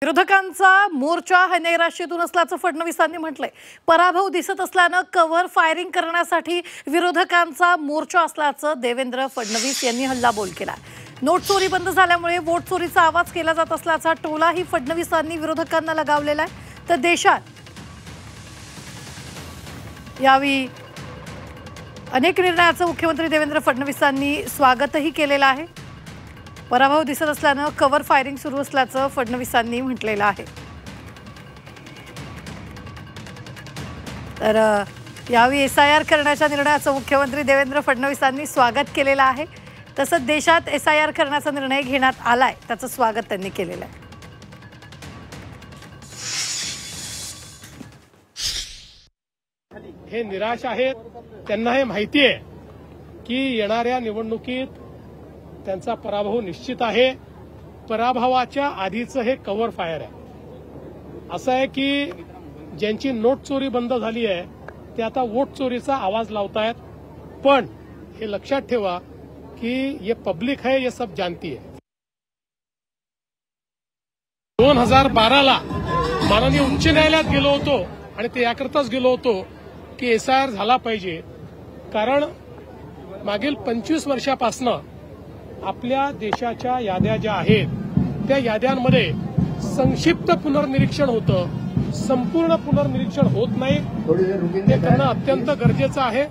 विरोधकांचा मोर्चा हा नैराश्यातून असल्याचं फडणवीसांनी म्हटलंय। पराभव दिसत असल्यानं कव्हर फायरिंग करण्यासाठी विरोधकांचा मोर्चा असल्याचं देवेंद्र फडणवीस यांनी हल्लाबोल केला। नोट चोरी बंद झाल्यामुळे वोट चोरीचा आवाज केला जात असल्याचा टोलाही फडणवीसांनी विरोधकांना लगावलेला आहे। तर देशात यावेळी अनेक निर्णयाचं मुख्यमंत्री देवेंद्र फडणवीसांनी स्वागतही केलेलं आहे। पराभव दिसत असल्यानं कव्हर फायरिंग सुरू असल्याचं फडणवीसांनी म्हटलेलं आहे। तर यावेळी एसआयआर करण्याच्या निर्णयाचं मुख्यमंत्री देवेंद्र फडणवीसांनी स्वागत केलेलं आहे। तसंच देशात एसआयआर करण्याचा निर्णय घेण्यात आलाय त्याचं स्वागत त्यांनी केलेलं आहे। हे निराश आहेत, त्यांना हे माहिती आहे की येणाऱ्या निवडणुकीत त्यांचा पराभव निश्चित आहे। पराभवाच्या आधीचं हे कव्हर फायर आहे। असं आहे की ज्यांची नोट चोरी बंद झाली आहे ते आता वोट चोरीचा आवाज लावतायत, पण हे लक्षात ठेवा की ये पब्लिक है, ये सब जानती है। 2012ला माननीय उच्च न्यायालयात गेलो होतो आणि ते याकरताच गेलो होतो की एसआयआर झाला पाहिजे, कारण मागील 25 वर्षापासून आपल्या देशाच्या याद्या ज्या आहेत त्या याद्यांमध्ये संक्षिप्त पुनर्निरीक्षण होतं, संपूर्ण पुनर्निरीक्षण होत नाही। ते करणं अत्यंत गरजेचं आहे।